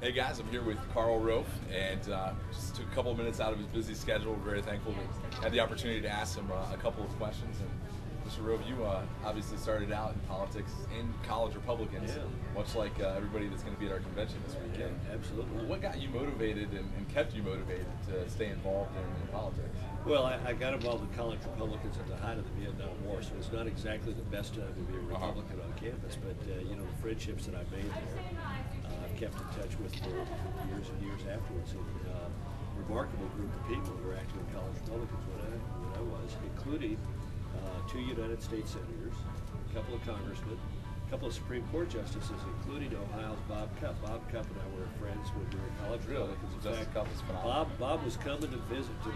Hey guys, I'm here with Karl Rove, and just took a couple of minutes out of his busy schedule. We're very thankful to have the opportunity to ask him a couple of questions. And Mr. Rove, you obviously started out in politics in college Republicans, much like everybody that's going to be at our convention this weekend. Yeah, absolutely. What got you motivated and kept you motivated to stay involved in politics? Well, I got involved in college Republicans at the height of the Vietnam War, so it's not exactly the best time to be a Republican on campus, but you know, the friendships that I made there, I've kept in touch with for years and years afterwards. And remarkable group of people who were active in college Republicans when I was, including 2 United States senators, a couple of congressmen, a couple of Supreme Court justices, including Ohio's Bob Cupp. Bob Cupp and I were friends when we were in college Republicans. In fact, Bob was coming to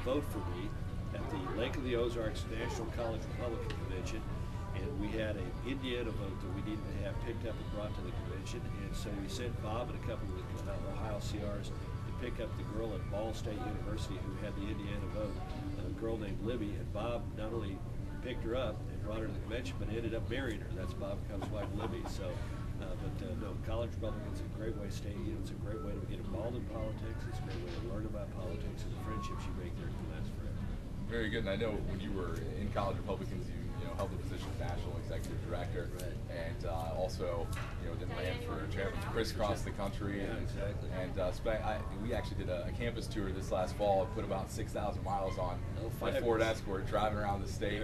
vote for me at the Lake of the Ozarks National College Republican Convention, and we had an Indiana vote that we needed to have picked up and brought to the convention, and so we sent Bob and a couple of Ohio CRs to pick up the girl at Ball State University who had the Indiana vote, a girl named Libby, and Bob not only picked her up and brought her to the convention, but ended up marrying her. That's Bob Cupp's wife, Libby. So, no, college Republicans is a great way to stay. You know, it's a great way to get involved in politics. It's a great way to learn about politics, and the friendships you make there can last forever. Very good. And I know when you were in college Republicans, you held the position of national executive director, and also then ran for chairman, crisscross the country. Yeah, exactly. And we actually did a campus tour this last fall and put about 6,000 miles on my Ford Escort, driving around the state.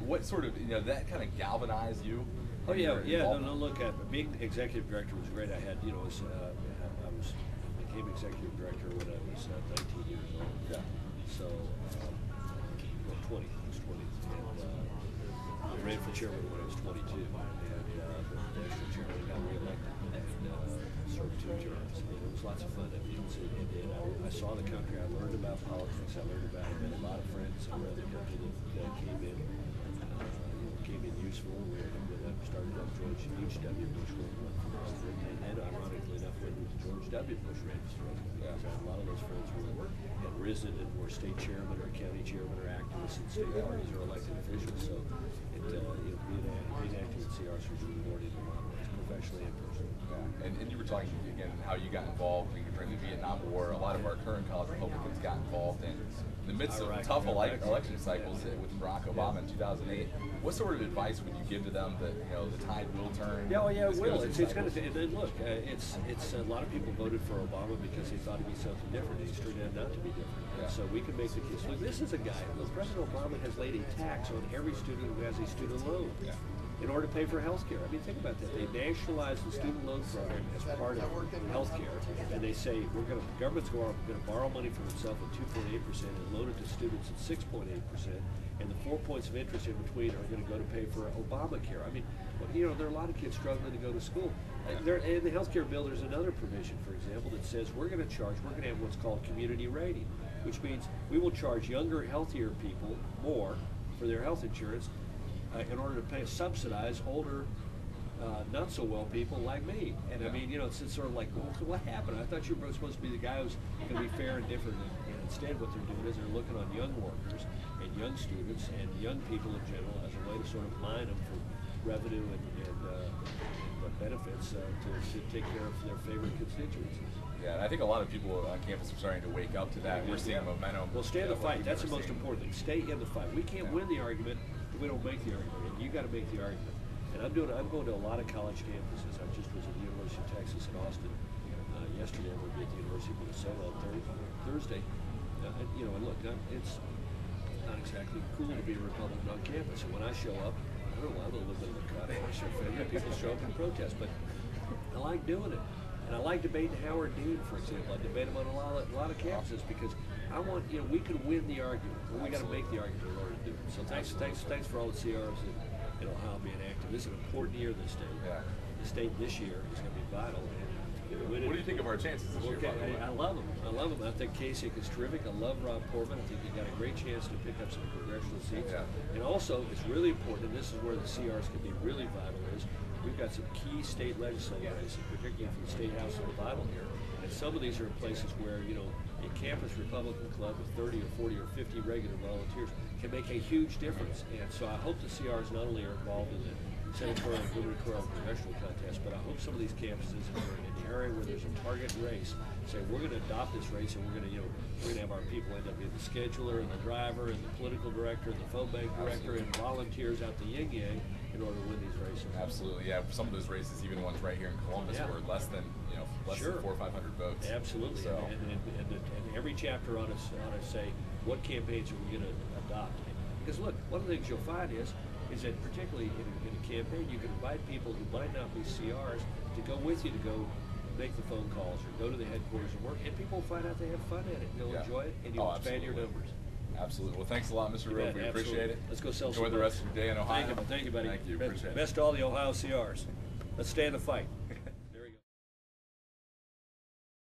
What sort of that kind of galvanized you? Oh yeah. No. Look, being executive director was great. I had I became executive director when I was 19 years old. Yeah. So. 20. I was 20. And I ran for chairman when I was 22. And the national chairman got reelected and served 2 terms. And it was lots of fun. I mean, I saw the country. I learned about politics. I met a lot of friends around the country that came in useful. I started up George H.W. Bush when he ran for president. And then, ironically enough, when George W. Bush ran for president. Because a lot of those friends had risen and were state chairman or county chairman or activists in state parties or elected officials. So being active in CRs was rewarding in a lot of ways, professionally and personally. Yeah. And you were talking again how you got involved during the Vietnam War. A lot of our current college Republicans got involved in the midst of tough election cycles with Barack Obama in 2008. What sort of advice would you give to them that the tide will turn? Yeah, it will. It's going to. And then look, it's a lot of people voted for Obama because they thought he'd be something different. He's turned out not to be different. Yeah. So we can make the case. Look, this is a guy. President Obama has laid a tax on every student who has a student loan. Yeah. In order to pay for health care. I mean, think about that. They nationalized the student loan program as part of health care, and they say the government's going to borrow money from itself at 2.8% and loan it to students at 6.8%, and the 4 points of interest in between are going to go to pay for Obamacare. I mean, there are a lot of kids struggling to go to school. In the health care bill, there's another provision, for example, that says we're going to have what's called community rating, which means we will charge younger, healthier people more for their health insurance in order to subsidize older, not so well people like me. And I mean, it's sort of like, well, what happened? I thought you were supposed to be the guy who's going to be fair and different. And instead, what they're doing is they're looking on young workers and young students and young people in general as a way to sort of line them for revenue and benefits to take care of their favorite constituencies. Yeah, and I think a lot of people on campus are starting to wake up to that. We're seeing momentum. Well, stay in the fight. That's the most important thing. Stay in the fight. We can't win the argument if we don't make the argument. And you got to make the argument. And I'm going to a lot of college campuses. I just was at the University of Texas in Austin yesterday. I'm going to be at the University of Minnesota on Thursday. And look, it's not exactly cool to be a Republican on campus. And when I show up, I don't know, I'm a little bit of a cut. People show up and protest, but I like doing it. And I like debating Howard Dean, for example. I debate him on a lot of campuses because I want, we can win the argument. But we got to make the argument in order to do it. So thanks for all the CRs in Ohio being active. This is an important year in the state. Yeah. The state this year is going to be vital. What do you think of our chances this year? I love them. I think Kasich is terrific. I love Rob Corbin. I think he got a great chance to pick up some congressional seats. Yeah. And also, it's really important, and this is where the CRs can be really vital, is we've got some key state legislative races, particularly from the State House of the Bible here. And some of these are places where, a campus Republican club with 30 or 40 or 50 regular volunteers can make a huge difference. And so I hope the CRs not only are involved in the senatorial and gubernatorial congressional contests, but I hope some of these campuses that are in the area where there's a target race say we're going to adopt this race, and we're going to have our people end up being the scheduler and the driver and the political director and the phone bank director and volunteers out the yin-yang in order to win these races. Absolutely, yeah. Some of those races, even the ones right here in Columbus, were less than less than 400 or 500 votes. Absolutely. So. And every chapter ought to say what campaigns are we going to adopt. Because look, one of the things you'll find is that particularly in a campaign, you can invite people who might not be CRs to go with you to go make the phone calls or go to the headquarters and work, and people will find out they have fun at it. They'll enjoy it, and you'll expand your numbers. Absolutely. Well, thanks a lot, Mr. Rove. We appreciate it. Let's go sell some. Enjoy the rest of your day in Ohio. Thank you, buddy. Thank you. Appreciate it. Best to all the Ohio CRs. Let's stay in the fight.